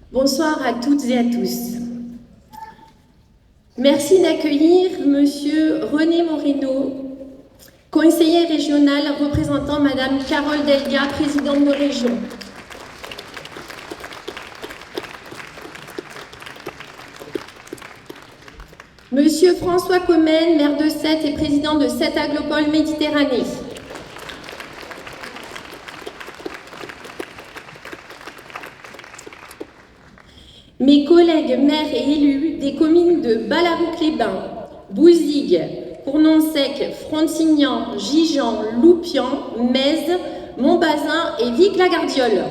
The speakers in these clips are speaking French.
Bonsoir à toutes et à tous. Merci d'accueillir Monsieur René Moreno, conseiller régional représentant Madame Carole Delga, présidente de région. Monsieur François Comène, maire de Sète et président de Sète Aglopole Méditerranée. Mes collègues maires et élus des communes de Ballaruc-les-Bains, Bouzigues, Cournon-Sec, Frontignan, Gijan, Loupian, Mèze, Montbazin et Vic-la-Gardiole.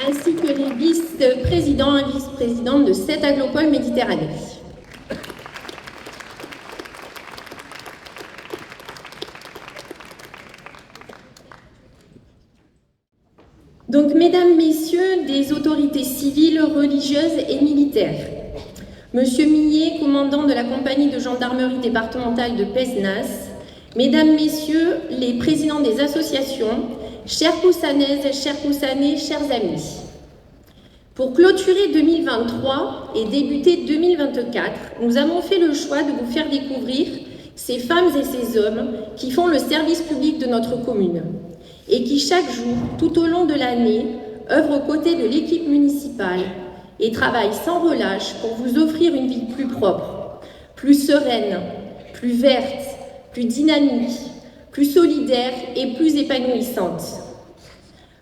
Ainsi que les vice-présidents et vice-présidentes de Sète Aglopole Méditerranée. Donc, mesdames, messieurs, des autorités civiles, religieuses et militaires, Monsieur Millet, commandant de la compagnie de gendarmerie départementale de Pézenas, mesdames, messieurs, les présidents des associations, chères Poussanaises, chers Poussanais, chers amis. Pour clôturer 2023 et débuter 2024, nous avons fait le choix de vous faire découvrir ces femmes et ces hommes qui font le service public de notre commune et qui chaque jour, tout au long de l'année, œuvrent aux côtés de l'équipe municipale et travaillent sans relâche pour vous offrir une vie plus propre, plus sereine, plus verte, plus dynamique, plus solidaire et plus épanouissante.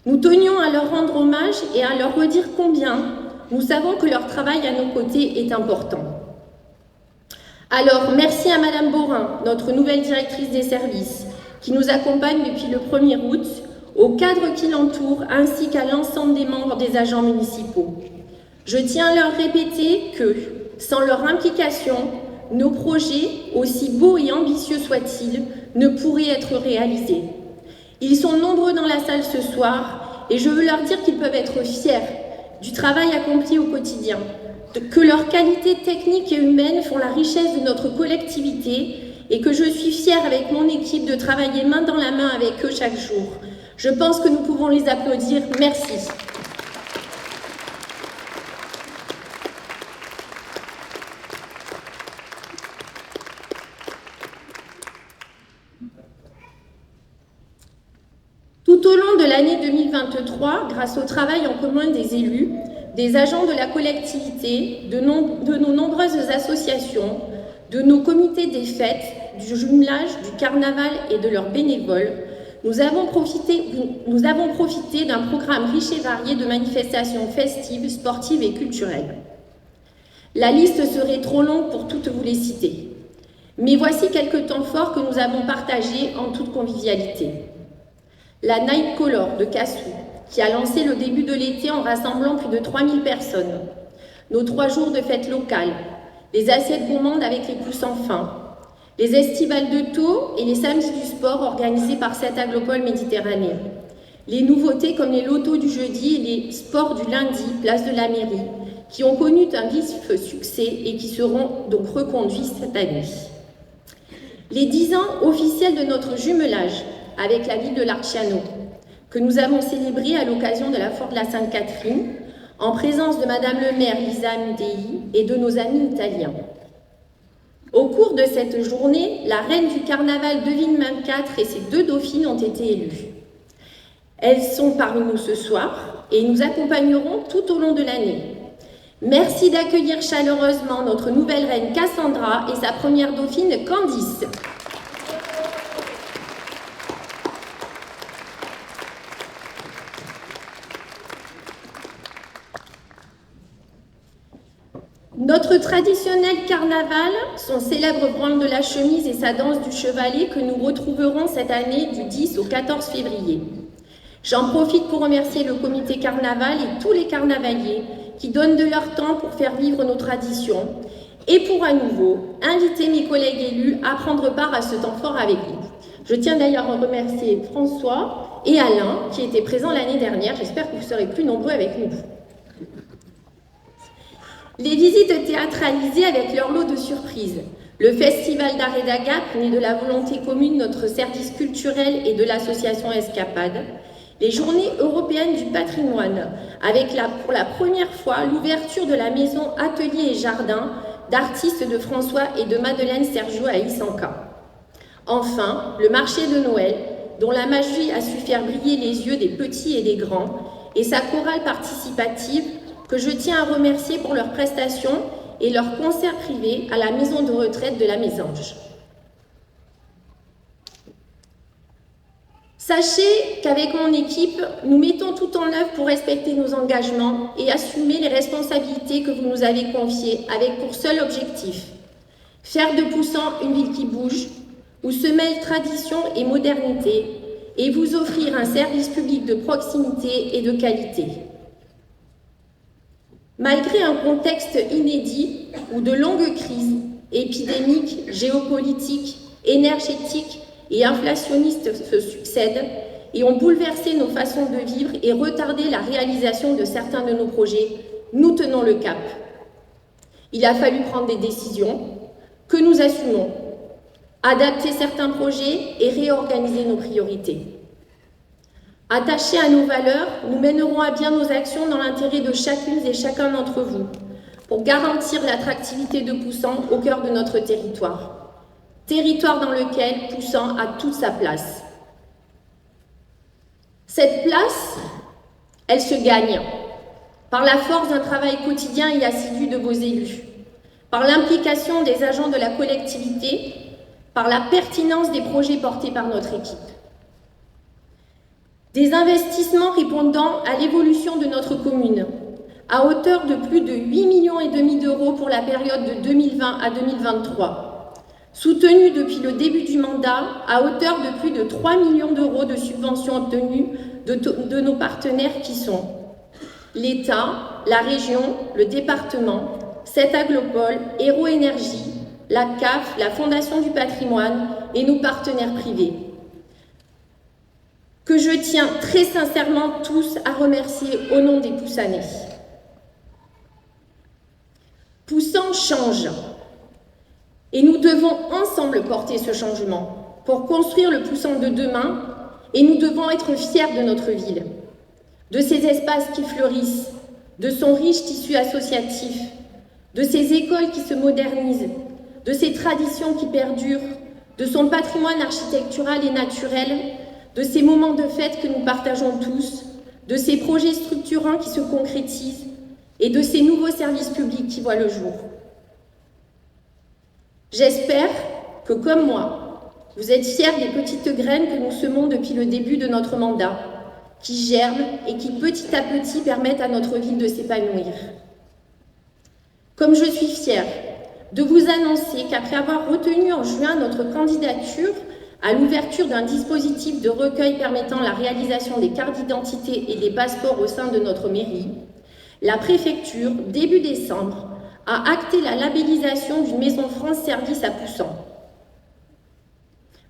Nous tenions à leur rendre hommage et à leur redire combien nous savons que leur travail à nos côtés est important. Alors, merci à Madame Borin, notre nouvelle directrice des services, qui nous accompagne depuis le 1er août, au cadre qui l'entoure, ainsi qu'à l'ensemble des membres des agents municipaux. Je tiens à leur répéter que, sans leur implication, nos projets, aussi beaux et ambitieux soient-ils, ne pourraient être réalisés. Ils sont nombreux dans la salle ce soir, et je veux leur dire qu'ils peuvent être fiers du travail accompli au quotidien, que leurs qualités techniques et humaines font la richesse de notre collectivité, et que je suis fière avec mon équipe de travailler main dans la main avec eux chaque jour. Je pense que nous pouvons les applaudir. Merci. Tout au long de l'année 2023, grâce au travail en commun des élus, des agents de la collectivité, de nos nombreuses associations, de nos comités des fêtes, du jumelage, du carnaval et de leurs bénévoles, nous avons profité d'un programme riche et varié de manifestations festives, sportives et culturelles. La liste serait trop longue pour toutes vous les citer. Mais voici quelques temps forts que nous avons partagés en toute convivialité. La Night Color de Cassou, qui a lancé le début de l'été en rassemblant plus de 3000 personnes. Nos 3 jours de fêtes locales, les assiettes gourmandes avec les pouces sans fin, les estivales de Thau et les samedis du sport organisés par Sète Aglopole Méditerranée. Les nouveautés comme les lotos du jeudi et les sports du lundi, place de la mairie, qui ont connu un vif succès et qui seront donc reconduits cette année. Les 10 ans officiels de notre jumelage avec la ville de Larciano, que nous avons célébré à l'occasion de la Foire de la Sainte-Catherine, en présence de Madame le maire Lisa Mudei et de nos amis italiens. Au cours de cette journée, la reine du carnaval 2024 et ses 2 dauphines ont été élues. Elles sont parmi nous ce soir et nous accompagneront tout au long de l'année. Merci d'accueillir chaleureusement notre nouvelle reine Cassandra et sa première dauphine Candice. Notre traditionnel carnaval, son célèbre branle de la chemise et sa danse du chevalet que nous retrouverons cette année du 10 au 14 février. J'en profite pour remercier le comité carnaval et tous les carnavaliers qui donnent de leur temps pour faire vivre nos traditions et pour à nouveau inviter mes collègues élus à prendre part à ce temps fort avec nous. Je tiens d'ailleurs à remercier François et Alain qui étaient présents l'année dernière. J'espère que vous serez plus nombreux avec nous. Les visites théâtralisées avec leur lot de surprises, Le Festival d'art et d'Agap, né de la volonté commune de notre service culturel et de l'association Escapade. Les Journées européennes du patrimoine, avec pour la première fois l'ouverture de la maison Atelier et Jardin d'artistes de François et de Madeleine Sergio à Isanka. Enfin, le marché de Noël, dont la magie a su faire briller les yeux des petits et des grands, et sa chorale participative, que je tiens à remercier pour leurs prestations et leurs concerts privés à la maison de retraite de la Mésange. Sachez qu'avec mon équipe, nous mettons tout en œuvre pour respecter nos engagements et assumer les responsabilités que vous nous avez confiées avec pour seul objectif faire de Poussan une ville qui bouge, où se mêlent tradition et modernité, et vous offrir un service public de proximité et de qualité. Malgré un contexte inédit où de longues crises épidémiques, géopolitiques, énergétiques et inflationnistes se succèdent et ont bouleversé nos façons de vivre et retardé la réalisation de certains de nos projets, nous tenons le cap. Il a fallu prendre des décisions que nous assumons, adapter certains projets et réorganiser nos priorités. Attachés à nos valeurs, nous mènerons à bien nos actions dans l'intérêt de chacune et chacun d'entre vous, pour garantir l'attractivité de Poussan au cœur de notre territoire. Territoire dans lequel Poussan a toute sa place. Cette place, elle se gagne par la force d'un travail quotidien et assidu de vos élus, par l'implication des agents de la collectivité, par la pertinence des projets portés par notre équipe. Des investissements répondant à l'évolution de notre commune, à hauteur de plus de 8,5 millions d'euros pour la période de 2020 à 2023, soutenus depuis le début du mandat à hauteur de plus de 3 millions d'euros de subventions obtenues de nos partenaires qui sont l'État, la région, le département, Cet Aglopole, Héro Énergie, la CAF, la Fondation du patrimoine et nos partenaires privés, que je tiens très sincèrement tous à remercier au nom des Poussanais. Poussan change. Et nous devons ensemble porter ce changement pour construire le Poussan de demain, et nous devons être fiers de notre ville, de ses espaces qui fleurissent, de son riche tissu associatif, de ses écoles qui se modernisent, de ses traditions qui perdurent, de son patrimoine architectural et naturel, de ces moments de fête que nous partageons tous, de ces projets structurants qui se concrétisent et de ces nouveaux services publics qui voient le jour. J'espère que, comme moi, vous êtes fiers des petites graines que nous semons depuis le début de notre mandat, qui germent et qui petit à petit permettent à notre ville de s'épanouir. Comme je suis fière de vous annoncer qu'après avoir retenu en juin notre candidature à l'ouverture d'un dispositif de recueil permettant la réalisation des cartes d'identité et des passeports au sein de notre mairie, la préfecture, début décembre, a acté la labellisation d'une maison France Service à Poussan,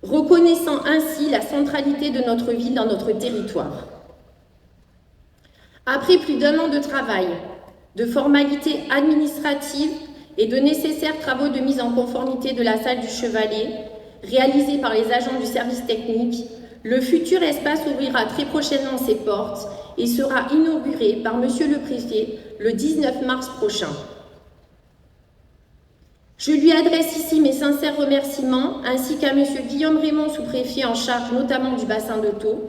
reconnaissant ainsi la centralité de notre ville dans notre territoire. Après plus d'1 an de travail, de formalités administratives et de nécessaires travaux de mise en conformité de la salle du Chevalet, réalisés par les agents du service technique, le futur espace ouvrira très prochainement ses portes et sera inauguré par Monsieur le Préfet le 19 mars prochain. Je lui adresse ici mes sincères remerciements, ainsi qu'à Monsieur Guillaume Raymond, sous-préfet en charge notamment du bassin de Thau,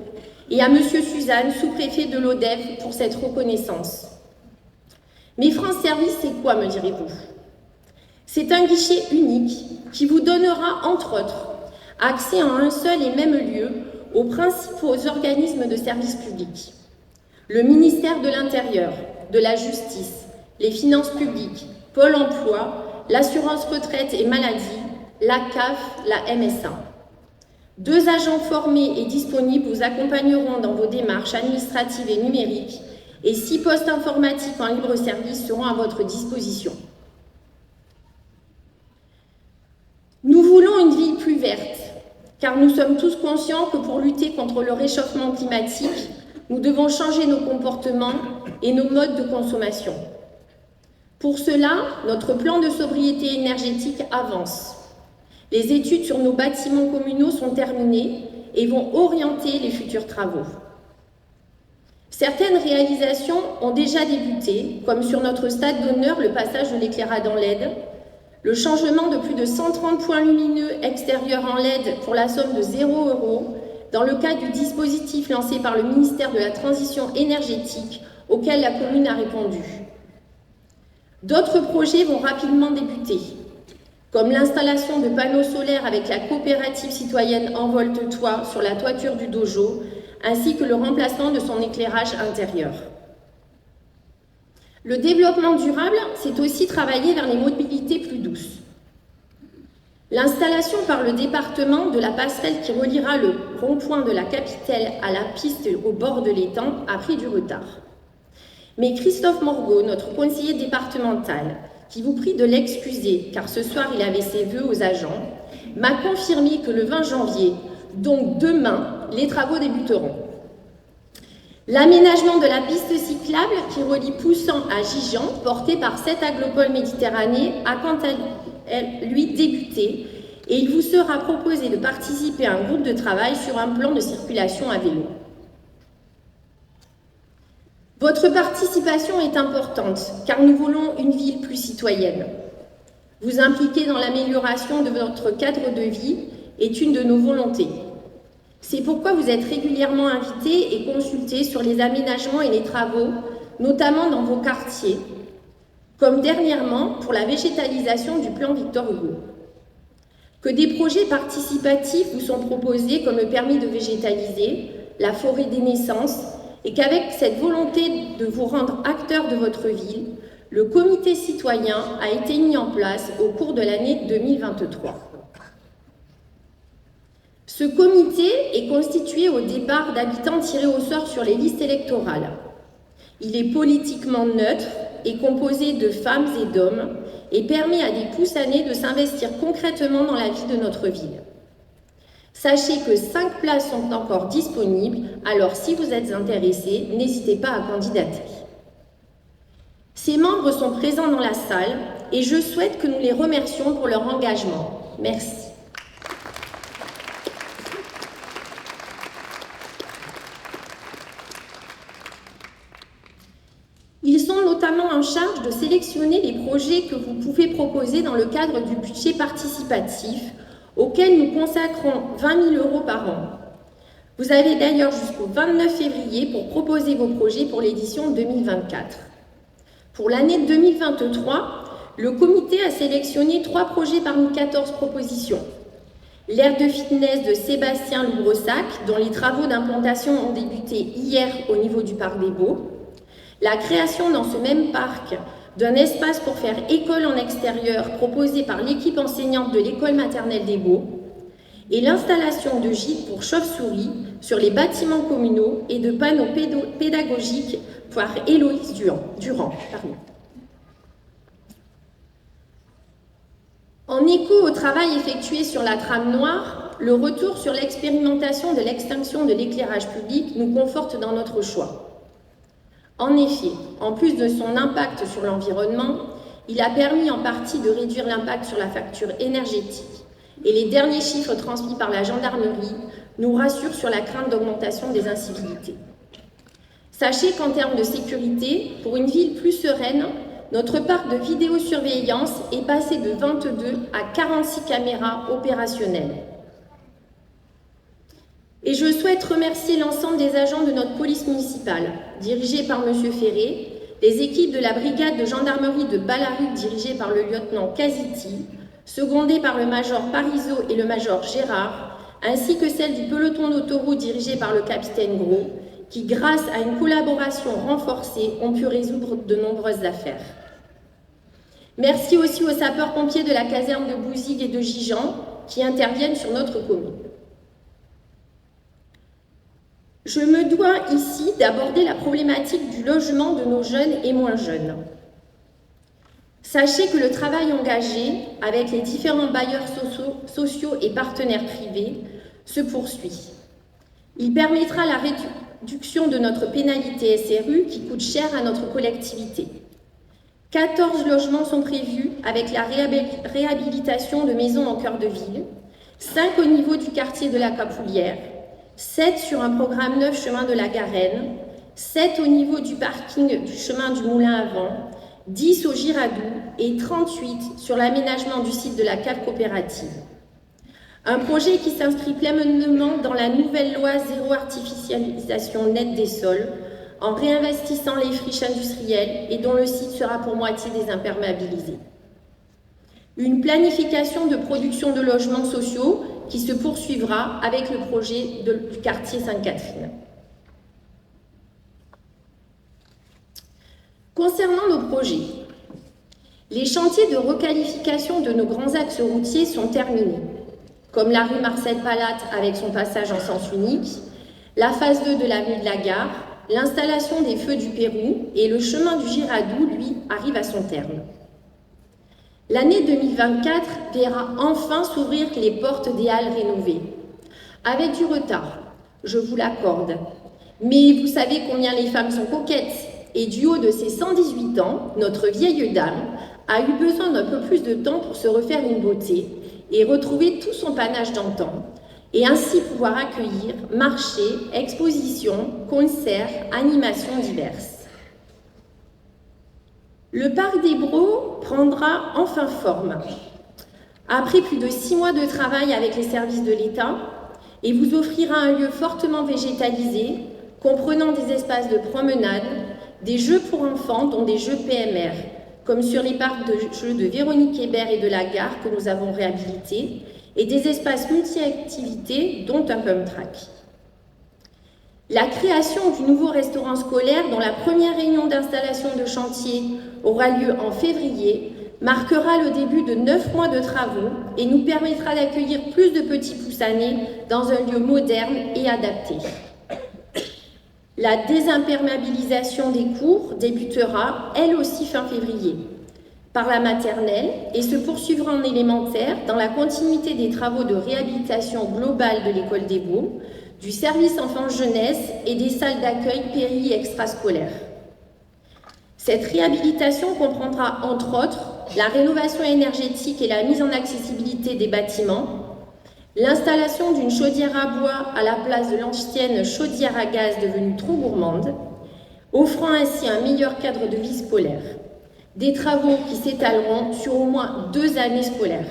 et à Monsieur Suzanne, sous-préfet de l'ODEF, pour cette reconnaissance. Mais France Service, c'est quoi, me direz-vous? C'est un guichet unique qui vous donnera, entre autres, accès en un seul et même lieu aux principaux organismes de services publics. Le ministère de l'Intérieur, de la Justice, les Finances publiques, Pôle emploi, l'assurance retraite et maladie, la CAF, la MSA. 2 agents formés et disponibles vous accompagneront dans vos démarches administratives et numériques et 6 postes informatiques en libre service seront à votre disposition. Nous voulons une ville plus verte, car nous sommes tous conscients que pour lutter contre le réchauffement climatique, nous devons changer nos comportements et nos modes de consommation. Pour cela, notre plan de sobriété énergétique avance. Les études sur nos bâtiments communaux sont terminées et vont orienter les futurs travaux. Certaines réalisations ont déjà débuté, comme sur notre stade d'honneur le passage de l'éclairage en LED, le changement de plus de 130 points lumineux extérieurs en LED pour la somme de 0 € dans le cadre du dispositif lancé par le ministère de la Transition énergétique auquel la commune a répondu. D'autres projets vont rapidement débuter, comme l'installation de panneaux solaires avec la coopérative citoyenne Envolte-toi sur la toiture du dojo, ainsi que le remplacement de son éclairage intérieur. Le développement durable, c'est aussi travailler vers les mobilités plus douces. L'installation par le département de la passerelle qui reliera le rond-point de la Capitelle à la piste au bord de l'étang a pris du retard. Mais Christophe Morgaud, notre conseiller départemental, qui vous prie de l'excuser car ce soir il avait ses vœux aux agents, m'a confirmé que le 20 janvier, donc demain, les travaux débuteront. L'aménagement de la piste cyclable qui relie Poussan à Gijan, porté par 7 aglopoles Méditerranée, a quant à lui débuté et il vous sera proposé de participer à un groupe de travail sur un plan de circulation à vélo. Votre participation est importante car nous voulons une ville plus citoyenne. Vous impliquer dans l'amélioration de votre cadre de vie est une de nos volontés. C'est pourquoi vous êtes régulièrement invités et consultés sur les aménagements et les travaux, notamment dans vos quartiers, comme dernièrement pour la végétalisation du plan Victor Hugo. Que des projets participatifs vous sont proposés comme le permis de végétaliser, la forêt des naissances, et qu'avec cette volonté de vous rendre acteur de votre ville, le comité citoyen a été mis en place au cours de l'année 2023. Ce comité est constitué au départ d'habitants tirés au sort sur les listes électorales. Il est politiquement neutre et composé de femmes et d'hommes et permet à des poussanés de s'investir concrètement dans la vie de notre ville. Sachez que 5 places sont encore disponibles, alors si vous êtes intéressés, n'hésitez pas à candidater. Ces membres sont présents dans la salle et je souhaite que nous les remercions pour leur engagement. Merci. Ils sont notamment en charge de sélectionner les projets que vous pouvez proposer dans le cadre du budget participatif, auquel nous consacrons 20 000 € par an. Vous avez d'ailleurs jusqu'au 29 février pour proposer vos projets pour l'édition 2024. Pour l'année 2023, le comité a sélectionné 3 projets parmi 14 propositions. L'aire de fitness de Sébastien Loubressac, dont les travaux d'implantation ont débuté hier au niveau du Parc des Baux. La création dans ce même parc d'un espace pour faire école en extérieur proposé par l'équipe enseignante de l'école maternelle des Baux et l'installation de gîtes pour chauves-souris sur les bâtiments communaux et de panneaux pédagogiques par Héloïse Durand. En écho au travail effectué sur la trame noire, le retour sur l'expérimentation de l'extinction de l'éclairage public nous conforte dans notre choix. En effet, en plus de son impact sur l'environnement, il a permis en partie de réduire l'impact sur la facture énergétique et les derniers chiffres transmis par la gendarmerie nous rassurent sur la crainte d'augmentation des incivilités. Sachez qu'en termes de sécurité, pour une ville plus sereine, notre parc de vidéosurveillance est passé de 22 à 46 caméras opérationnelles. Et je souhaite remercier l'ensemble des agents de notre police municipale, dirigée par M. Ferré, les équipes de la brigade de gendarmerie de Ballaruc, dirigée par le lieutenant Casiti, secondée par le major Parizeau et le major Gérard, ainsi que celle du peloton d'autoroute dirigé par le capitaine Gros, qui, grâce à une collaboration renforcée, ont pu résoudre de nombreuses affaires. Merci aussi aux sapeurs-pompiers de la caserne de Bouzigues et de Gijan, qui interviennent sur notre commune. Je me dois ici d'aborder la problématique du logement de nos jeunes et moins jeunes. Sachez que le travail engagé avec les différents bailleurs sociaux et partenaires privés se poursuit. Il permettra la réduction de notre pénalité SRU qui coûte cher à notre collectivité. 14 logements sont prévus avec la réhabilitation de maisons en cœur de ville, 5 au niveau du quartier de la Capoulière, 7 sur un programme 9 chemin de la Garenne, 7 au niveau du parking du chemin du Moulin à Vent, 10 au Girardou et 38 sur l'aménagement du site de la cave coopérative. Un projet qui s'inscrit pleinement dans la nouvelle loi zéro artificialisation nette des sols, en réinvestissant les friches industrielles et dont le site sera pour moitié désimperméabilisé. Une planification de production de logements sociaux qui se poursuivra avec le projet du quartier Sainte-Catherine. Concernant nos projets, les chantiers de requalification de nos grands axes routiers sont terminés, comme la rue Marcel Palatte avec son passage en sens unique, la phase 2 de l'avenue de la Gare, l'installation des feux du Pérou et le chemin du Girardou, lui, arrive à son terme. L'année 2024 verra enfin s'ouvrir les portes des halles rénovées. Avec du retard, je vous l'accorde. Mais vous savez combien les femmes sont coquettes. Et du haut de ses 118 ans, notre vieille dame a eu besoin d'un peu plus de temps pour se refaire une beauté et retrouver tout son panache d'antan, et ainsi pouvoir accueillir marchés, expositions, concerts, animations diverses. Le parc des Braux prendra enfin forme. Après plus de 6 mois de travail avec les services de l'État, et vous offrira un lieu fortement végétalisé, comprenant des espaces de promenade, des jeux pour enfants, dont des jeux PMR, comme sur les parcs de jeux de Véronique Hébert et de la Gare que nous avons réhabilités, et des espaces multi-activités, dont un pump track. La création du nouveau restaurant scolaire, dont la première réunion d'installation de chantier aura lieu en février, marquera le début de 9 mois de travaux et nous permettra d'accueillir plus de petits poussanés dans un lieu moderne et adapté. La désimperméabilisation des cours débutera, elle aussi, fin février, par la maternelle et se poursuivra en élémentaire dans la continuité des travaux de réhabilitation globale de l'école des Baux, du service enfance-jeunesse et des salles d'accueil péri- et extrascolaires. Cette réhabilitation comprendra, entre autres, la rénovation énergétique et la mise en accessibilité des bâtiments, l'installation d'une chaudière à bois à la place de l'ancienne chaudière à gaz devenue trop gourmande, offrant ainsi un meilleur cadre de vie scolaire. Des travaux qui s'étaleront sur au moins 2 années scolaires.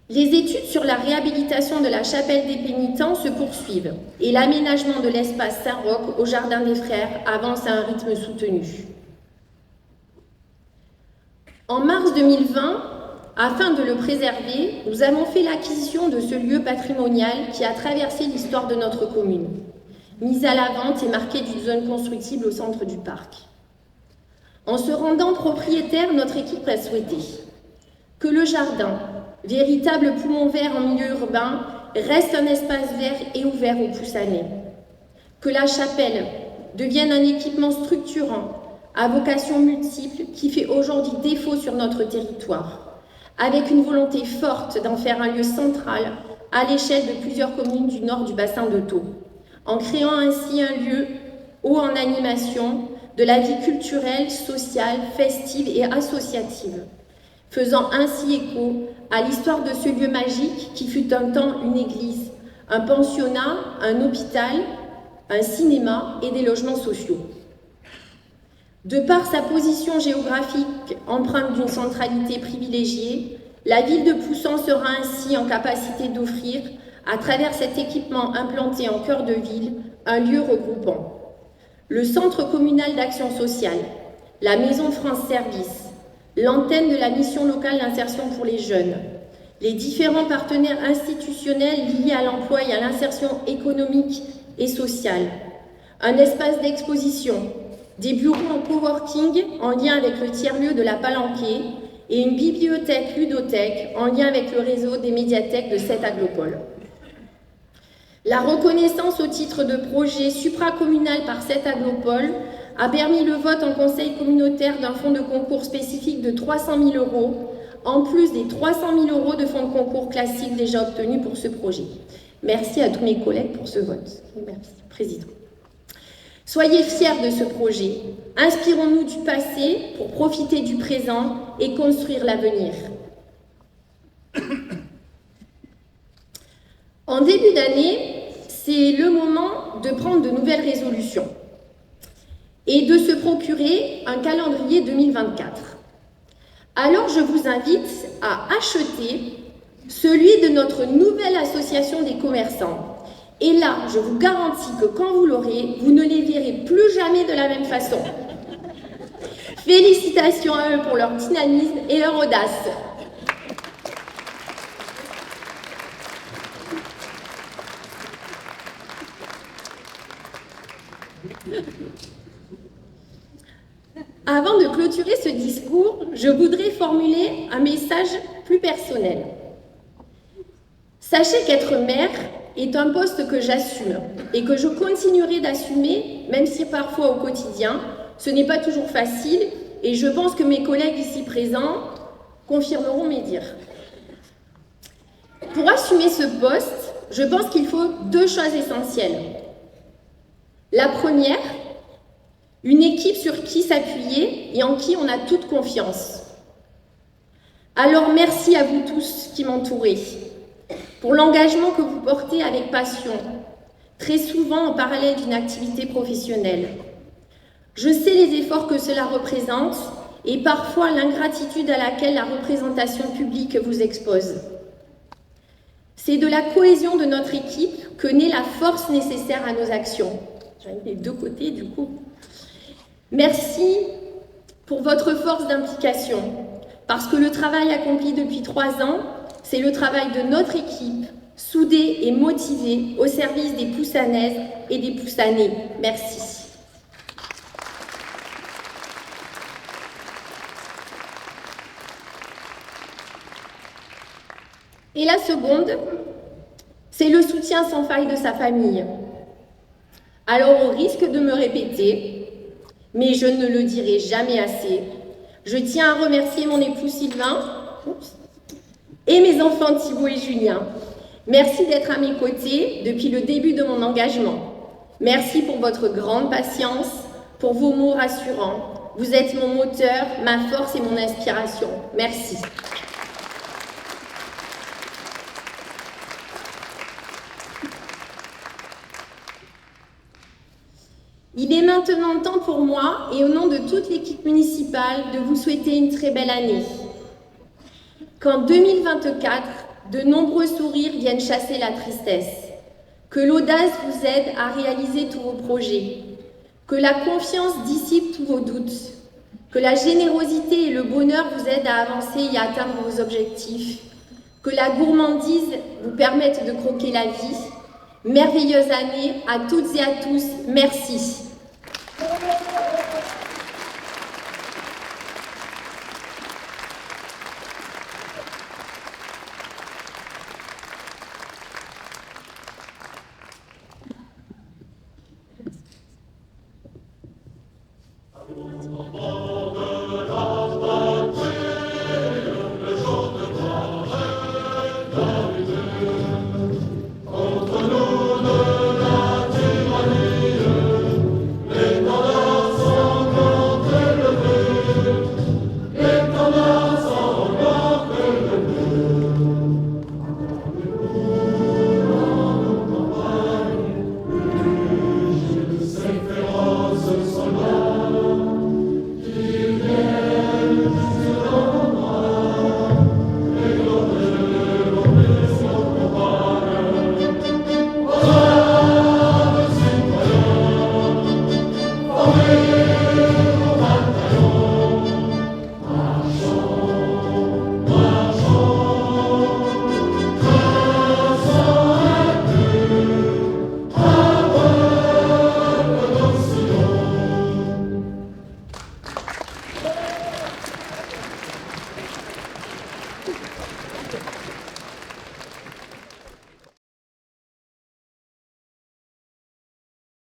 Les études sur la réhabilitation de la chapelle des Pénitents se poursuivent et l'aménagement de l'espace Saint-Roch au Jardin des Frères avance à un rythme soutenu. En mars 2020, afin de le préserver, nous avons fait l'acquisition de ce lieu patrimonial qui a traversé l'histoire de notre commune, mis à la vente et marqué d'une zone constructible au centre du parc. En se rendant propriétaire, notre équipe a souhaité que le jardin, véritable poumon vert en milieu urbain, reste un espace vert et ouvert aux poussanés. Que la chapelle devienne un équipement structurant, à vocation multiple, qui fait aujourd'hui défaut sur notre territoire, avec une volonté forte d'en faire un lieu central à l'échelle de plusieurs communes du nord du bassin de Thau, en créant ainsi un lieu haut en animation de la vie culturelle, sociale, festive et associative, faisant ainsi écho à l'histoire de ce lieu magique qui fut un temps une église, un pensionnat, un hôpital, un cinéma et des logements sociaux. De par sa position géographique empreinte d'une centralité privilégiée, la ville de Poussan sera ainsi en capacité d'offrir, à travers cet équipement implanté en cœur de ville, un lieu regroupant le Centre communal d'action sociale, la Maison France Service, l'antenne de la mission locale d'insertion pour les jeunes, les différents partenaires institutionnels liés à l'emploi et à l'insertion économique et sociale, un espace d'exposition, des bureaux en coworking en lien avec le tiers-lieu de la Palanquée et une bibliothèque ludothèque en lien avec le réseau des médiathèques de cette aglopole. La reconnaissance au titre de projet supracommunal par cette aglopole a permis le vote en conseil communautaire d'un fonds de concours spécifique de 300 000 €, en plus des 300 000 € de fonds de concours classiques déjà obtenus pour ce projet. Merci à tous mes collègues pour ce vote. Merci, Président. Soyez fiers de ce projet. Inspirons-nous du passé pour profiter du présent et construire l'avenir. En début d'année, c'est le moment de prendre de nouvelles résolutions et de se procurer un calendrier 2024. Alors je vous invite à acheter celui de notre nouvelle association des commerçants. Et là, je vous garantis que quand vous l'aurez, vous ne les verrez plus jamais de la même façon. Félicitations à eux pour leur dynamisme et leur audace. Avant de clôturer ce discours, je voudrais formuler un message plus personnel. Sachez qu'être mère est un poste que j'assume et que je continuerai d'assumer, même si parfois au quotidien, ce n'est pas toujours facile, et je pense que mes collègues ici présents confirmeront mes dires. Pour assumer ce poste, je pense qu'il faut deux choses essentielles. La première, une équipe sur qui s'appuyer et en qui on a toute confiance. Alors merci à vous tous qui m'entourez, pour l'engagement que vous portez avec passion, très souvent en parallèle d'une activité professionnelle. Je sais les efforts que cela représente et parfois l'ingratitude à laquelle la représentation publique vous expose. C'est de la cohésion de notre équipe que naît la force nécessaire à nos actions. J'en ai les deux côtés du coup. Merci pour votre force d'implication, parce que le travail accompli depuis 3 ans, c'est le travail de notre équipe, soudée et motivée au service des Poussanaises et des Poussanais. Merci. Et la seconde, c'est le soutien sans faille de sa famille. Alors, au risque de me répéter, mais je ne le dirai jamais assez, je tiens à remercier mon époux Sylvain et mes enfants Thibaut et Julien. Merci d'être à mes côtés depuis le début de mon engagement. Merci pour votre grande patience, pour vos mots rassurants. Vous êtes mon moteur, ma force et mon inspiration. Merci. Il est maintenant temps pour moi, et au nom de toute l'équipe municipale, de vous souhaiter une très belle année. Qu'en 2024, de nombreux sourires viennent chasser la tristesse. Que l'audace vous aide à réaliser tous vos projets. Que la confiance dissipe tous vos doutes. Que la générosité et le bonheur vous aident à avancer et à atteindre vos objectifs. Que la gourmandise vous permette de croquer la vie. Merveilleuse année à toutes et à tous. Merci.